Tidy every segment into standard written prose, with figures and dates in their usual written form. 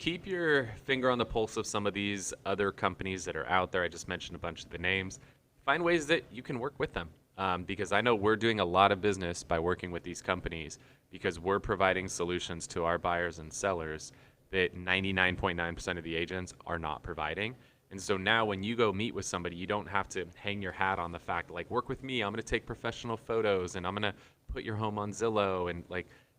keep your finger on the pulse of some of these other companies that are out there. I just mentioned a bunch of the names. Find ways that you can work with them, because I know we're doing a lot of business by working with these companies because we're providing solutions to our buyers and sellers that 99.9% of the agents are not providing. And so now when you go meet with somebody, you don't have to hang your hat on the fact, like, work with me, I'm going to take professional photos and I'm going to put your home on Zillow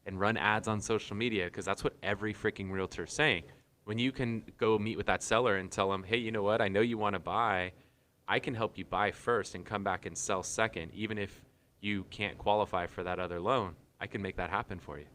and run ads on social media, because that's what every freaking realtor is saying. When you can go meet with that seller and tell them, hey, you know what, I know you want to buy, I can help you buy first and come back and sell second, even if you can't qualify for that other loan, I can make that happen for you.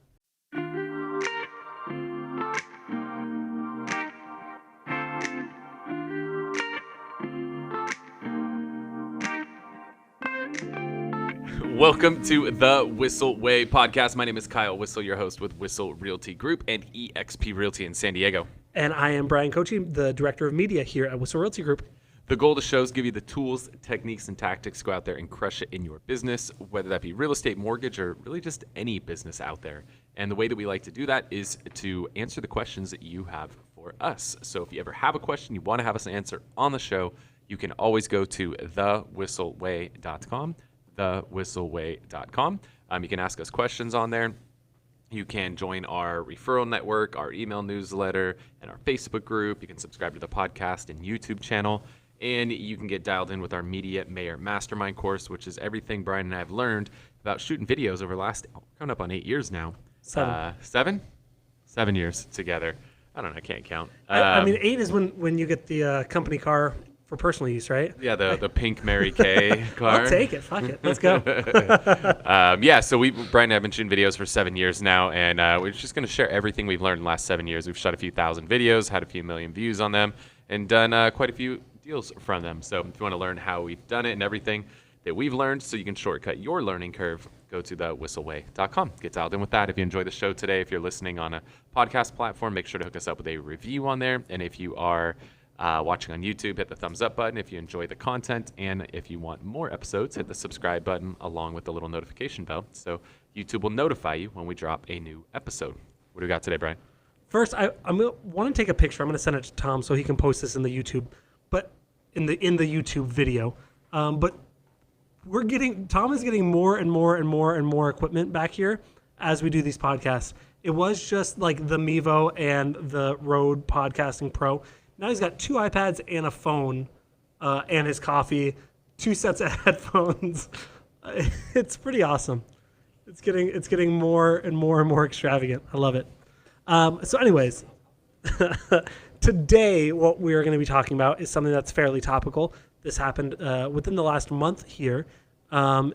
Welcome to the Whissel Way Podcast. My name is Kyle Whissel, your host with Whissel Realty Group and eXp Realty in San Diego. And I am Bryan Koci, the Director of Media here at Whissel Realty Group. The goal of the show is give you the tools, techniques, and tactics to go out there and crush it in your business, whether that be real estate, mortgage, or really just any business out there. And the way that we like to do that is to answer the questions that you have for us. So if you ever have a question you want to have us answer on the show, you can always go to thewhisselway.com. thewhisselway.com. You can ask us questions on there. You can join our referral network, our email newsletter, and our Facebook group. You can subscribe to the podcast and YouTube channel. And you can get dialed in with our Media Mayor Mastermind course, which is everything Bryan and I have learned about shooting videos over the last, coming up on 8 years now. 7. 7 years together. I don't know. I can't count. I mean, 8 is when you get the company car for personal use, right? Yeah, the pink Mary Kay car. I'll take it. Fuck it. Let's go. So Bryan and I have been shooting videos for 7 years now, and we're just going to share everything we've learned in the last 7 years. We've shot a few thousand videos, had a few million views on them, and done quite a few deals from them. So if you want to learn how we've done it and everything that we've learned so you can shortcut your learning curve, go to thewhisselway.com. Get dialed in with that. If you enjoy the show today, if you're listening on a podcast platform, make sure to hook us up with a review on there. And if you are watching on YouTube, hit the thumbs up button if you enjoy the content. And if you want more episodes, hit the subscribe button along with the little notification bell so YouTube will notify you when we drop a new episode. What do we got today, Bryan? First, I want to take a picture. I'm going to send it to Tom so he can post this in the YouTube, but in the YouTube video. But Tom is getting more and more and more and more equipment back here as we do these podcasts. It was just like the Mevo and the Rode Podcasting Pro. Now he's got 2 iPads and a phone, and his coffee, 2 sets of headphones. It's pretty awesome. It's getting more and more and more extravagant. I love it. So anyways, today what we're going to be talking about is something that's fairly topical. This happened within the last month here, or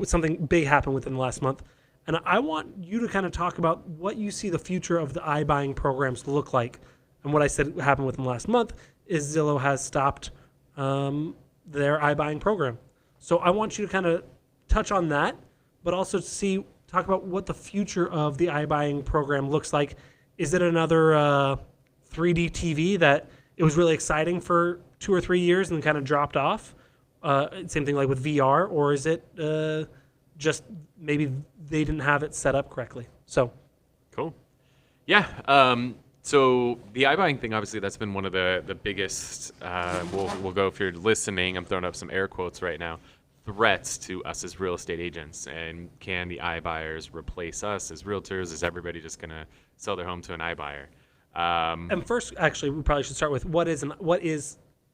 something big happened within the last month. And I want you to kind of talk about what you see the future of the iBuying programs look like. And what I said happened within the last month is Zillow has stopped their iBuying program. So I want you to kind of touch on that, but also talk about what the future of the iBuying program looks like. Is it another 3D TV that it was really exciting for 2 or 3 years and kind of dropped off? Same thing like with VR, or is it just maybe they didn't have it set up correctly? So, cool. Yeah. So the iBuying thing, obviously, that's been one of the biggest, we'll go if you're listening, I'm throwing up some air quotes right now, threats to us as real estate agents. And can the iBuyers replace us as realtors? Is everybody just going to sell their home to an iBuyer? And first, actually, we probably should start with what is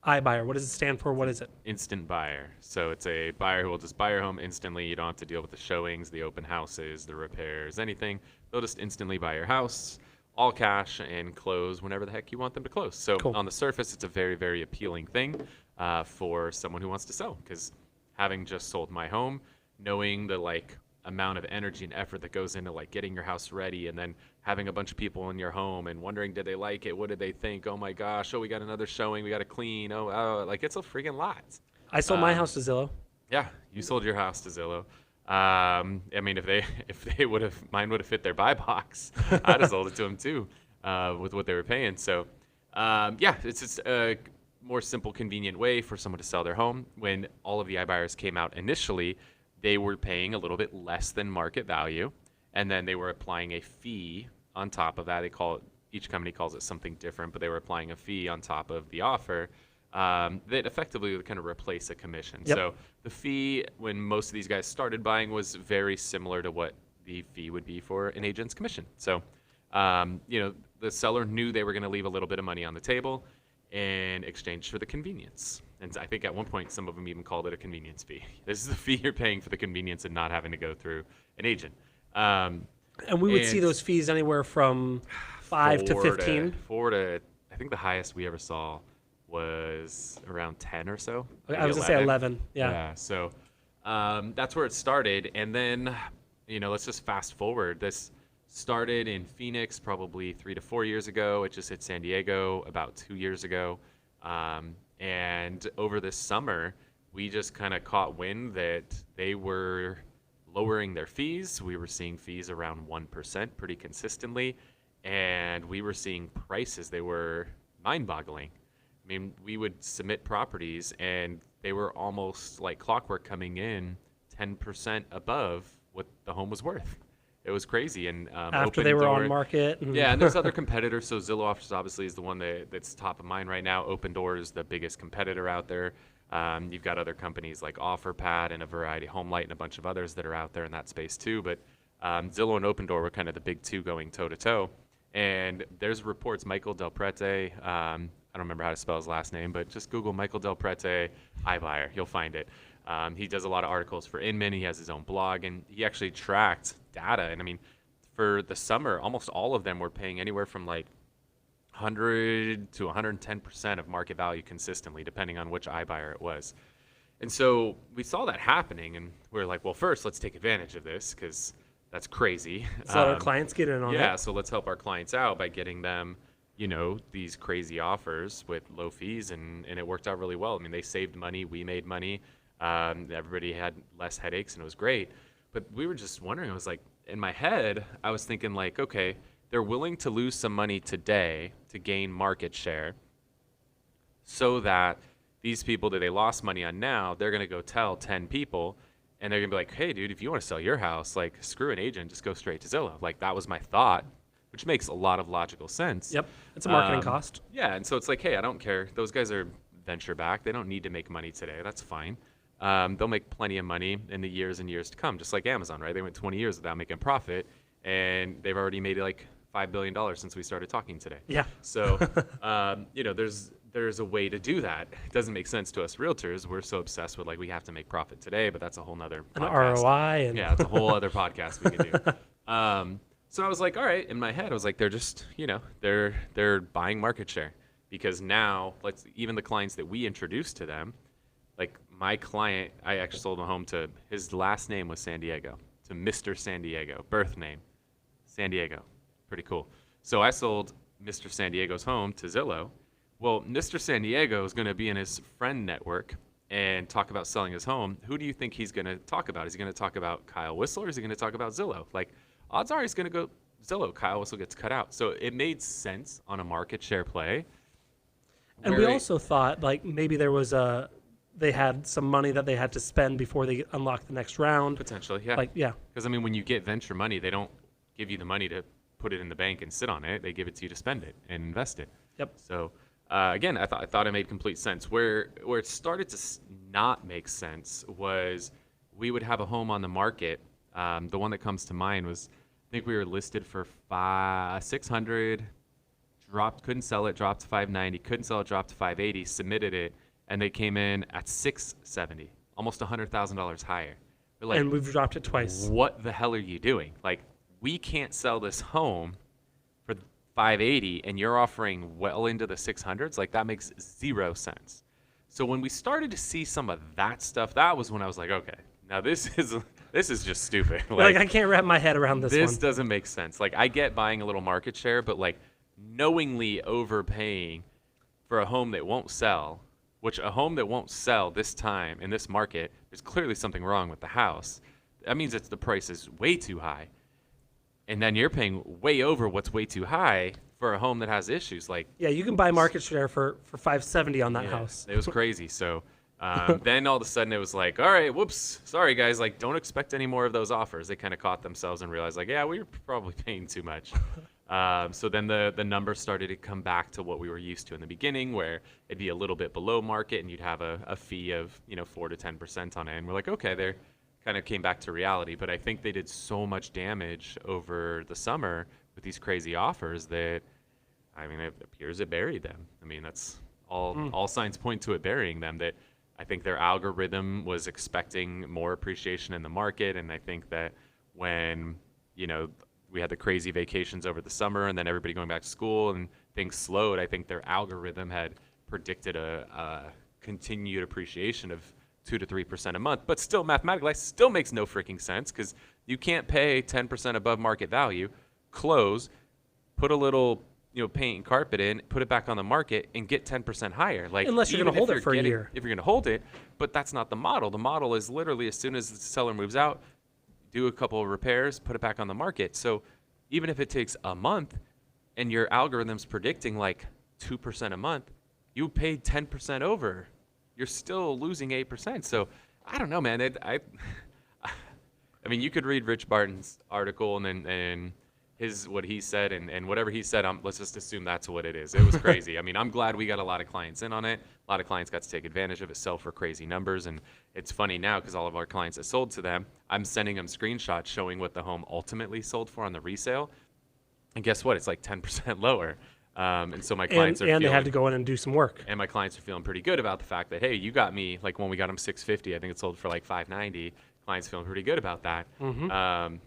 iBuyer? What does it stand for? What is it? Instant buyer. So it's a buyer who will just buy your home instantly. You don't have to deal with the showings, the open houses, the repairs, anything. They'll just instantly buy your house, all cash, and close whenever the heck you want them to close. So cool. On the surface, it's a very, very appealing thing for someone who wants to sell, because having just sold my home, knowing the amount of energy and effort that goes into getting your house ready, and then having a bunch of people in your home and wondering, did they like it? What did they think? Oh my gosh, we got another showing, we got to clean. It's a freaking lot. I sold my house to Zillow. Yeah, you sold your house to Zillow. I mean, if they would have, mine would have fit their buy box, I'd have sold it to them too, with what they were paying. So, it's just a more simple, convenient way for someone to sell their home. When all of the iBuyers came out initially, they were paying a little bit less than market value, and then they were applying a fee on top of that. They call it each company calls it something different, but they were applying a fee on top of the offer that effectively would kind of replace a commission. Yep. So the fee when most of these guys started buying was very similar to what the fee would be for an agent's commission. So, the seller knew they were going to leave a little bit of money on the table in exchange for the convenience. And I think at one point, some of them even called it a convenience fee. This is the fee you're paying for the convenience and not having to go through an agent. And we would see those fees anywhere from 5 to 15. I think the highest we ever saw was around 10 or so. I was going to say 11. Yeah. So that's where it started. And then, let's just fast forward. This started in Phoenix probably 3 to 4 years ago. It just hit San Diego about 2 years ago. And over this summer, we just kind of caught wind that they were lowering their fees. We were seeing fees around 1% pretty consistently. And we were seeing prices. They were mind-boggling. I mean, we would submit properties, and they were almost like clockwork coming in 10% above what the home was worth. It was crazy. And after they were on market. Yeah, and there's other competitors. So Zillow Offers obviously is the one that's top of mind right now. Open Door is the biggest competitor out there. You've got other companies like OfferPad and a variety, HomeLight, and a bunch of others that are out there in that space too. But Zillow and Open Door were kind of the big two going toe-to-toe. And there's reports, Michael Del Prete, I don't remember how to spell his last name, but just Google Michael Del Prete, iBuyer. You'll find it. He does a lot of articles for Inman. He has his own blog, and he actually tracked data. And I mean, for the summer, almost all of them were paying anywhere from like 100 to 110% of market value consistently, depending on which iBuyer it was. And so we saw that happening, and we were like, well, first, let's take advantage of this because that's crazy. So our clients get in on it. Yeah, so let's help our clients out by getting them, these crazy offers with low fees, and it worked out really well. I mean, they saved money, we made money, everybody had less headaches, and it was great. But we were just wondering, I was like, in my head, I was thinking like, okay, they're willing to lose some money today to gain market share so that these people that they lost money on now, they're going to go tell 10 people, and they're going to be like, hey, dude, if you want to sell your house, like, screw an agent, just go straight to Zillow. Like, that was my thought, which makes a lot of logical sense. Yep, it's a marketing cost. Yeah, and so it's like, hey, I don't care. Those guys are venture back. They don't need to make money today. That's fine. They'll make plenty of money in the years and years to come, just like Amazon, right? They went 20 years without making a profit, and they've already made like $5 billion since we started talking today. Yeah. So, there's a way to do that. It doesn't make sense to us realtors. We're so obsessed with like we have to make profit today, but that's a whole nother podcast. An ROI. Yeah, it's a whole other podcast we could do. So I was like, all right, in my head, I was like, they're just, they're buying market share because now even the clients that we introduced to them, like my client, I actually sold a home to, his last name was San Diego, to Mr. San Diego, birth name, San Diego. Pretty cool. So I sold Mr. San Diego's home to Zillow. Well, Mr. San Diego is going to be in his friend network and talk about selling his home. Who do you think he's going to talk about? Is he going to talk about Kyle Whissel, or is he going to talk about Zillow? Like, odds are he's going to go Zillow. Kyle Whissel gets cut out. So it made sense on a market share play. And we also thought like maybe there was they had some money that they had to spend before they unlocked the next round. Potentially, yeah. Like, yeah. Because, I mean, when you get venture money, they don't give you the money to put it in the bank and sit on it. They give it to you to spend it and invest it. Yep. So, again, I thought it made complete sense. Where it started to not make sense was we would have a home on the market. The one that comes to mind was, I think we were listed for $600, couldn't sell it, dropped to $590, couldn't sell it, dropped to $580, submitted it, and they came in at $670, almost $100,000 higher. We're like, and we've dropped it twice. What the hell are you doing? Like, we can't sell this home for $580 and you're offering well into the 600s. Like, that makes zero sense. So when we started to see some of that stuff, that was when I was like, okay, now this is just stupid. Like I can't wrap my head around this one. This doesn't make sense. Like, I get buying a little market share, but like knowingly overpaying for a home that won't sell, which a home that won't sell this time in this market, there's clearly something wrong with the house. That means the price is way too high. And then you're paying way over what's way too high for a home that has issues. Like, yeah, you can buy market share for $570 on that house. It was crazy. So then all of a sudden it was like, all right, whoops, sorry guys, like don't expect any more of those offers. They kind of caught themselves and realized like, yeah, we were probably paying too much. So then the numbers started to come back to what we were used to in the beginning, where it'd be a little bit below market and you'd have a fee of 4 to 10% on it. And we're like, okay, they're kind of came back to reality. But I think they did so much damage over the summer with these crazy offers that, I mean, it appears it buried them. I mean, that's all signs point to it burying them. That I think their algorithm was expecting more appreciation in the market. And I think that when, we had the crazy vacations over the summer and then everybody going back to school and things slowed, I think their algorithm had predicted a continued appreciation of 2 to 3% a month. But still, mathematically, still makes no freaking sense, because you can't pay 10% above market value, close, put a little paint and carpet in, put it back on the market, and get 10% higher. Like, unless you're going to hold it for a year. If you're going to hold it, but that's not the model. The model is literally, as soon as the seller moves out, do a couple of repairs, put it back on the market. So even if it takes a month and your algorithm's predicting like 2% a month, you paid 10% over. You're still losing 8%. So I don't know, man. I mean, you could read Rich Barton's article and what he said and whatever he said, let's just assume that's what it is. It was crazy. I mean, I'm glad we got a lot of clients in on it. A lot of clients got to take advantage of it, sell for crazy numbers. And it's funny now, because all of our clients that sold to them, I'm sending them screenshots showing what the home ultimately sold for on the resale. And guess what? It's like 10% lower. And so my clients and they had to go in and do some work. And my clients are feeling pretty good about the fact that, hey, you got me, like when we got them $650, I think it sold for like $590. Clients feeling pretty good about that. And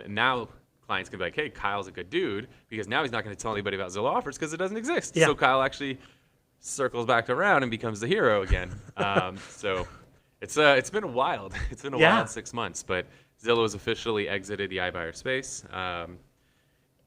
now clients can be like, hey, Kyle's a good dude, because now he's not going to tell anybody about Zillow offers because it doesn't exist. Yeah. So Kyle actually circles back around and becomes the hero again. So it's been wild. It's been a wild 6 months, but Zillow has officially exited the iBuyer space.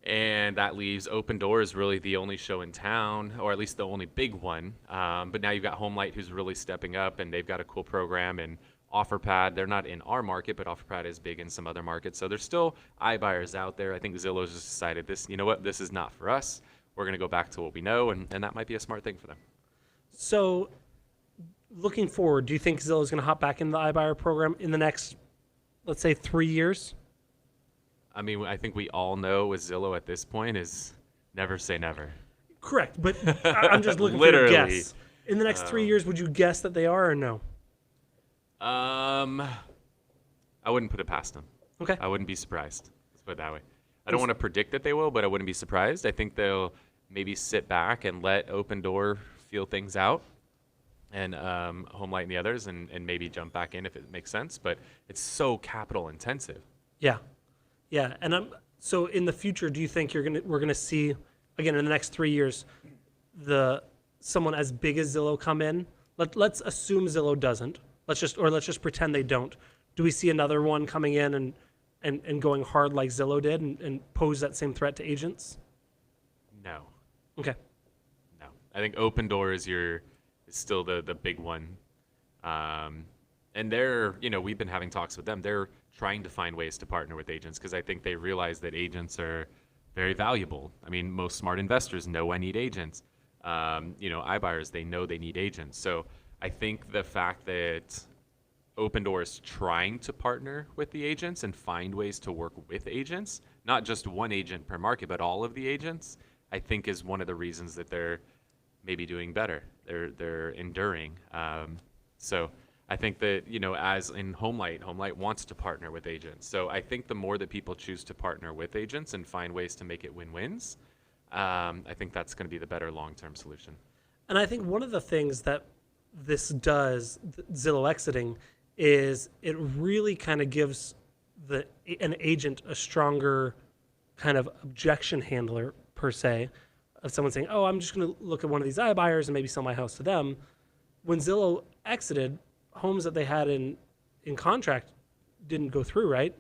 And that leaves Open Door is really the only show in town, or at least the only big one. But now you've got HomeLight, who's really stepping up, and they've got a cool program. And OfferPad, they're not in our market, but OfferPad is big in some other markets. So there's still iBuyers out there. I think Zillow's just decided this, this is not for us. We're going to go back to what we know, and that might be a smart thing for them. So looking forward, do you think Zillow is going to hop back into the iBuyer program in the next, let's say, 3 years? I mean, I think we all know with Zillow at this point is never say never. Correct, but I'm just looking for a guess. In the next 3 years, would you guess that they are or no? I wouldn't put it past them. Okay. I wouldn't be surprised. Let's put it that way. I don't want to predict that they will, but I wouldn't be surprised. I think they'll maybe sit back and let Open Door feel things out, and HomeLight and the others, and maybe jump back in if it makes sense. But it's so capital intensive. Yeah. Yeah. And so in the future, do you think we're gonna see, again, in the next 3 years, someone as big as Zillow come in? Let's assume Zillow doesn't. Let's just pretend they don't. Do we see another one coming in and going hard like Zillow did and pose that same threat to agents? No. Okay. No. I think Open Door is still the big one. And they're, we've been having talks with them. They're trying to find ways to partner with agents, because I think they realize that agents are very valuable. I mean, most smart investors know I need agents. iBuyers, they know they need agents. So I think the fact that Open Door is trying to partner with the agents and find ways to work with agents, not just one agent per market, but all of the agents, I think is one of the reasons that they're maybe doing better. They're enduring. So I think that, as in HomeLight wants to partner with agents. So I think the more that people choose to partner with agents and find ways to make it win-wins, I think that's going to be the better long-term solution. And I think one of the things that this does, Zillow exiting, is it really kind of gives an agent a stronger kind of objection handler, per se, of someone saying, oh, I'm just going to look at one of these iBuyers and maybe sell my house to them. When Zillow exited, homes that they had in contract didn't go through, right?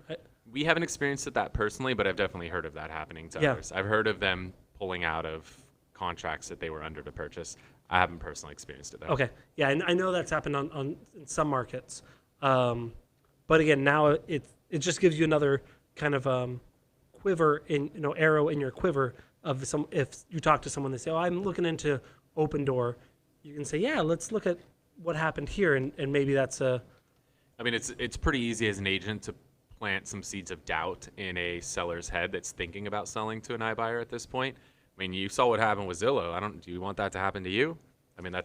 We haven't experienced that personally, but I've definitely heard of that happening to others. I've heard of them pulling out of contracts that they were under to purchase. I haven't personally experienced it, though. Okay. Yeah, and I know that's happened in some markets. But again, now it just gives you another kind of quiver, arrow in your quiver of if you talk to someone, they say, oh, I'm looking into Open Door. You can say, yeah, let's look at what happened here, and maybe that's a... I mean, it's pretty easy as an agent to plant some seeds of doubt in a seller's head that's thinking about selling to an iBuyer at this point. I mean, you saw what happened with Zillow. Do you want that to happen to you? I mean,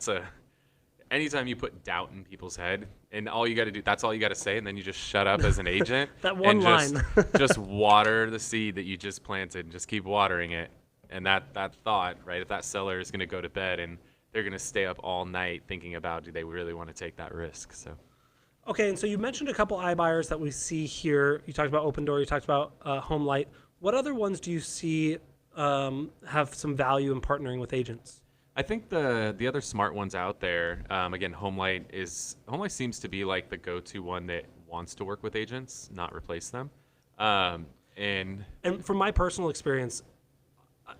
anytime you put doubt in people's head, and all you got to do, that's all you got to say, and then you just shut up as an agent. That one line. Just water the seed that you just planted, and just keep watering it. And that thought, right, if that seller is going to go to bed and they're going to stay up all night thinking about, do they really want to take that risk? So. Okay, and so you mentioned a couple iBuyers that we see here. You talked about Open Door. You talked about HomeLight. What other ones do you see have some value in partnering with agents? I think the other smart ones out there, again, HomeLight seems to be like the go-to one that wants to work with agents, not replace them. And from my personal experience,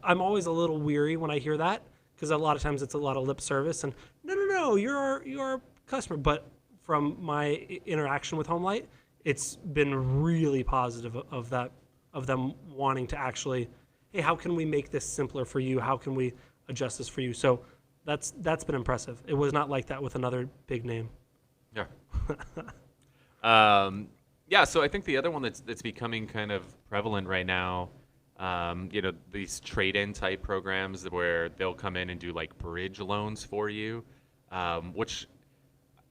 I'm always a little weary when I hear that, because a lot of times it's a lot of lip service and no, you're our customer. But from my interaction with HomeLight, it's been really positive of them wanting to actually, hey, how can we make this simpler for you? How can we adjust this for you? So that's been impressive. It was not like that with another big name. Yeah. So I think the other one that's becoming kind of prevalent right now, these trade-in type programs where they'll come in and do like bridge loans for you, which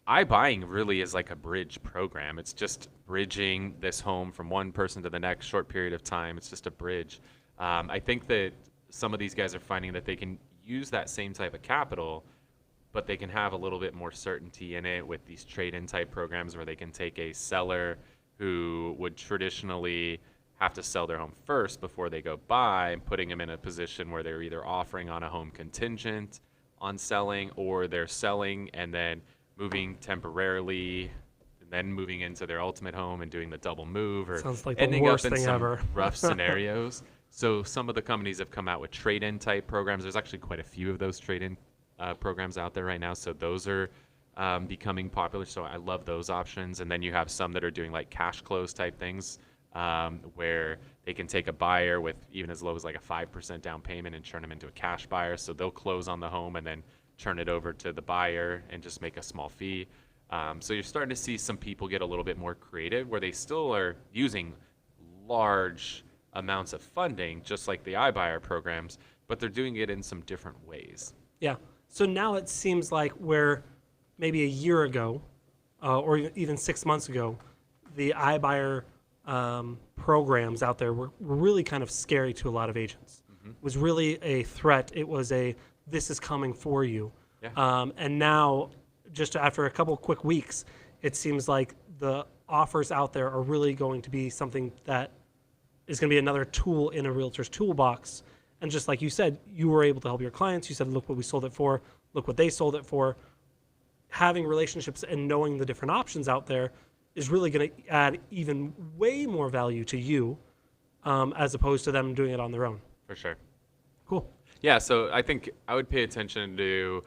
iBuying really is like a bridge program. It's just bridging this home from one person to the next short period of time. It's just a bridge. I think that some of these guys are finding that they can use that same type of capital, but they can have a little bit more certainty in it with these trade-in type programs where they can take a seller who would traditionally have to sell their home first before they go buy, and putting them in a position where they're either offering on a home contingent on selling, or they're selling and then moving temporarily and then moving into their ultimate home and doing the double move, or sounds like the ending worst up in thing some ever. rough scenarios. So some of the companies have come out with trade-in type programs. There's actually quite a few of those trade-in programs out there right now. So those are becoming popular. So I love those options. And then you have some that are doing like cash close type things, where they can take a buyer with even as low as like a 5% down payment and turn them into a cash buyer. So they'll close on the home and then turn it over to the buyer and just make a small fee. So you're starting to see some people get a little bit more creative, where they still are using large amounts of funding, just like the iBuyer programs, but they're doing it in some different ways. Yeah. So now it seems like where maybe a year ago, or even 6 months ago, the iBuyer programs out there were really kind of scary to a lot of agents. Mm-hmm. It was really a threat. It was this is coming for you. Yeah. And now, just after a couple quick weeks, it seems like the offers out there are really going to be something that is going to be another tool in a realtor's toolbox. And just like you said, you were able to help your clients. You said, look what we sold it for. Look what they sold it for. Having relationships and knowing the different options out there is really going to add even way more value to you, as opposed to them doing it on their own. For sure. Cool. Yeah, so I think I would pay attention to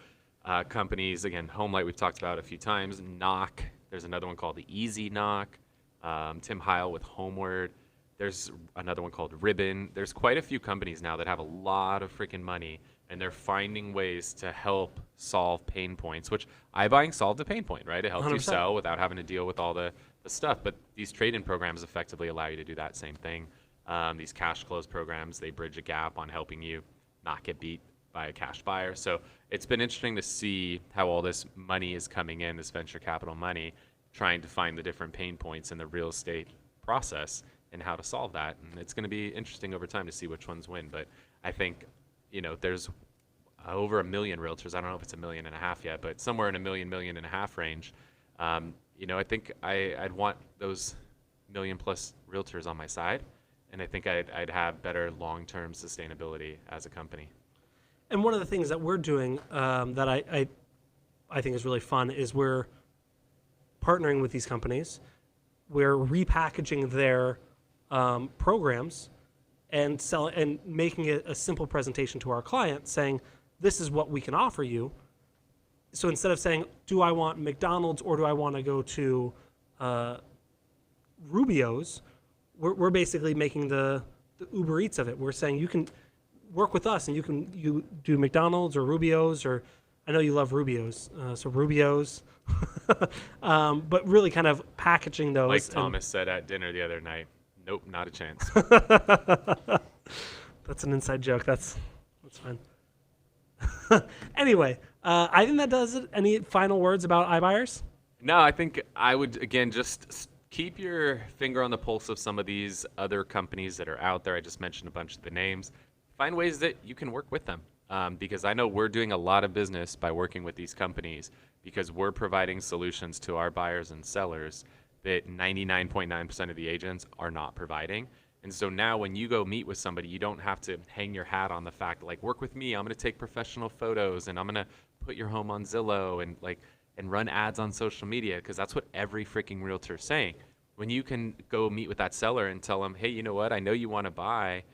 companies. Again, HomeLight we've talked about a few times. Knock. There's another one called the Easy Knock. Tim Heil with Homeward. There's another one called Ribbon. There's quite a few companies now that have a lot of freaking money, and they're finding ways to help solve pain points, which iBuying solved a pain point, right? It helps 100%. you sell without having to deal with all the stuff. But these trade-in programs effectively allow you to do that same thing. These cash close programs, they bridge a gap on helping you not get beat by a cash buyer. So it's been interesting to see how all this money is coming in, this venture capital money, trying to find the different pain points in the real estate process and how to solve that. And it's going to be interesting over time to see which ones win. But I think, there's over 1 million realtors. I don't know if it's 1.5 million yet, but somewhere in a 1.5 million range. I think I'd want those 1 million plus realtors on my side. And I think I'd have better long-term sustainability as a company. And one of the things that we're doing that I think is really fun is we're partnering with these companies. We're repackaging their programs and making it a simple presentation to our clients, saying, this is what we can offer you. So instead of saying, do I want McDonald's or do I want to go to Rubio's, we're basically making the Uber Eats of it. We're saying you can work with us and you do McDonald's or Rubio's, or I know you love Rubios, so Rubios, but really kind of packaging those. Like Thomas said at dinner the other night, nope, not a chance. That's an inside joke. That's fine. Anyway, I think that does it. Any final words about iBuyers? No, I think I would, again, just keep your finger on the pulse of some of these other companies that are out there. I just mentioned a bunch of the names. Find ways that you can work with them, because I know we're doing a lot of business by working with these companies because we're providing solutions to our buyers and sellers that 99.9% of the agents are not providing. And so now when you go meet with somebody, you don't have to hang your hat on the fact, like, work with me, I'm going to take professional photos and I'm going to put your home on Zillow and run ads on social media, because that's what every freaking realtor is saying. When you can go meet with that seller and tell them, hey, you know what, I know you want to buy,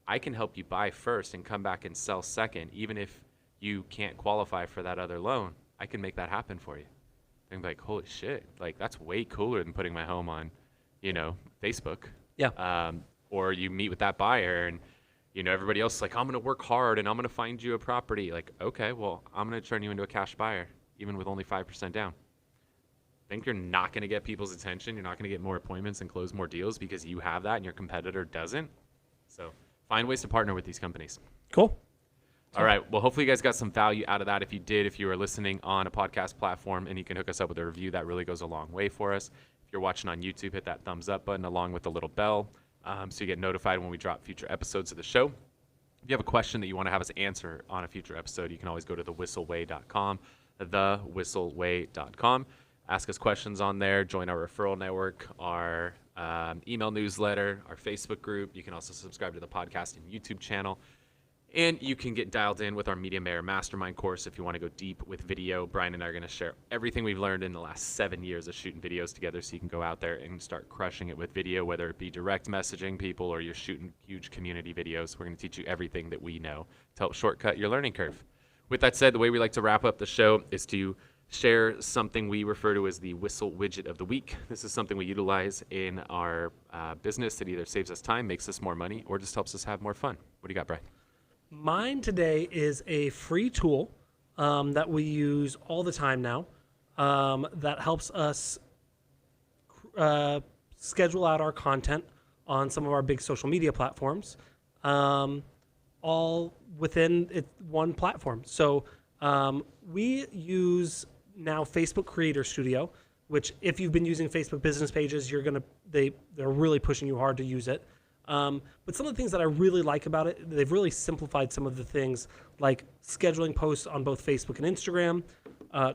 I can help you buy first and come back and sell second, even if you can't qualify for that other loan, I can make that happen for you. And be like, holy shit, like that's way cooler than putting my home on, Facebook. Yeah. Or you meet with that buyer and, everybody else is like, I'm going to work hard and I'm going to find you a property. Like, okay, well, I'm going to turn you into a cash buyer, even with only 5% down. Think you're not going to get people's attention. You're not going to get more appointments and close more deals because you have that and your competitor doesn't. So find ways to partner with these companies. Cool. All right. Well, hopefully you guys got some value out of that. If you did, if you are listening on a podcast platform and you can hook us up with a review, that really goes a long way for us. If you're watching on YouTube, hit that thumbs up button along with the little bell so you get notified when we drop future episodes of the show. If you have a question that you want to have us answer on a future episode, you can always go to thewhisselway.com, thewhisselway.com. Ask us questions on there. Join our referral network, our email newsletter, our Facebook group. You can also subscribe to the podcast and YouTube channel. And you can get dialed in with our Media Mayor Mastermind course if you want to go deep with video. Bryan and I are going to share everything we've learned in the last 7 years of shooting videos together so you can go out there and start crushing it with video, whether it be direct messaging people or you're shooting huge community videos. We're going to teach you everything that we know to help shortcut your learning curve. With that said, the way we like to wrap up the show is to share something we refer to as the Whissel widget of the week. This is something we utilize in our business that either saves us time, makes us more money, or just helps us have more fun. What do you got, Bryan? Mine today is a free tool that we use all the time now that helps us schedule out our content on some of our big social media platforms, all within one platform. So we use now Facebook Creator Studio, which if you've been using Facebook business pages, they're really pushing you hard to use it. But some of the things that I really like about it, they've really simplified some of the things like scheduling posts on both Facebook and Instagram,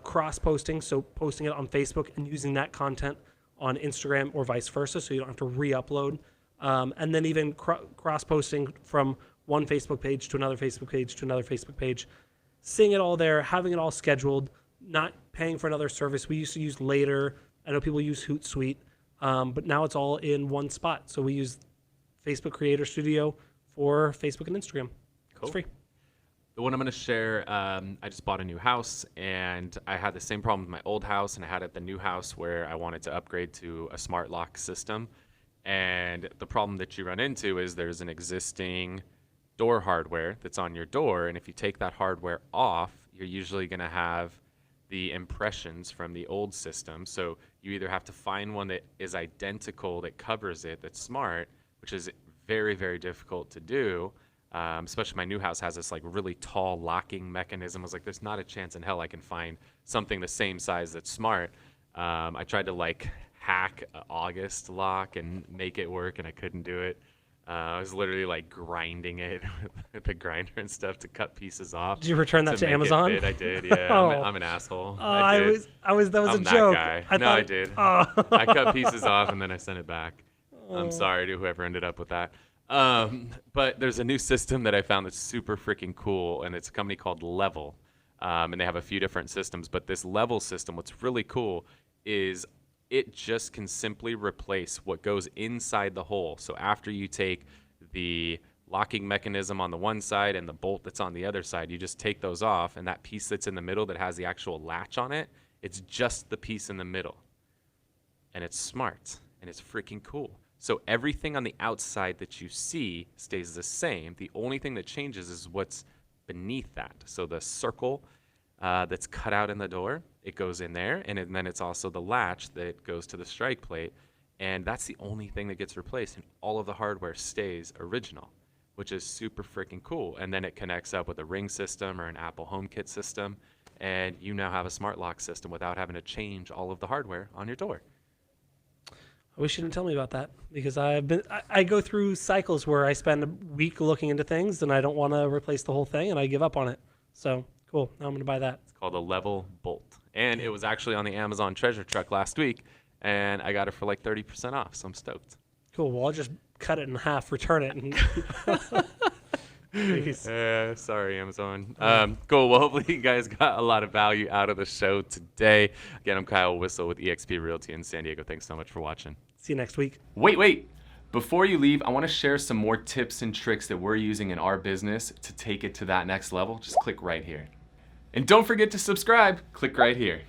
cross-posting, so posting it on Facebook and using that content on Instagram or vice versa, so you don't have to re-upload. And then even cross-posting from one Facebook page to another Facebook page to another Facebook page, seeing it all there, having it all scheduled, not paying for another service. We used to use Later. I know people use Hootsuite, but now it's all in one spot. So we use Facebook Creator Studio for Facebook and Instagram. Cool. It's free. The one I'm going to share, I just bought a new house, and I had the same problem with my old house, and I had it at the new house where I wanted to upgrade to a smart lock system. And the problem that you run into is there's an existing door hardware that's on your door, and if you take that hardware off, you're usually going to have the impressions from the old system. So you either have to find one that is identical, that covers it, that's smart, which is very, very difficult to do. Especially my new house has this like really tall locking mechanism. I was like, there's not a chance in hell I can find something the same size that's smart. I tried to hack an August lock and make it work, and I couldn't do it. I was literally grinding it with the grinder and stuff to cut pieces off. Did you return that to make Amazon? I did, yeah. Oh. I'm an asshole. That was I'm a joke. That guy. I did. Oh. I cut pieces off and then I sent it back. I'm sorry to whoever ended up with that. But there's a new system that I found that's super freaking cool, and it's a company called Level. And they have a few different systems. But this Level system, what's really cool is it just can simply replace what goes inside the hole. So after you take the locking mechanism on the one side and the bolt that's on the other side, you just take those off, and that piece that's in the middle that has the actual latch on it, it's just the piece in the middle. And it's smart, and it's freaking cool. So everything on the outside that you see stays the same. The only thing that changes is what's beneath that. So the circle that's cut out in the door. It goes in there, and then it's also the latch that goes to the strike plate. And that's the only thing that gets replaced, and all of the hardware stays original, which is super freaking cool. And then it connects up with a Ring system or an Apple HomeKit system, and you now have a smart lock system without having to change all of the hardware on your door. I wish you didn't tell me about that, because I go through cycles where I spend a week looking into things and I don't want to replace the whole thing and I give up on it. So cool. Now I'm going to buy that. It's called a level bolt. And it was actually on the Amazon treasure truck last week, and I got it for like 30% off. So I'm stoked. Cool. Well, I'll just cut it in half, return it. And Sorry, Amazon. Cool. Well, hopefully you guys got a lot of value out of the show today. Again, I'm Kyle Whissel with eXp Realty in San Diego. Thanks so much for watching. See you next week. Wait. Before you leave, I want to share some more tips and tricks that we're using in our business to take it to that next level. Just click right here. And don't forget to subscribe. Click right here.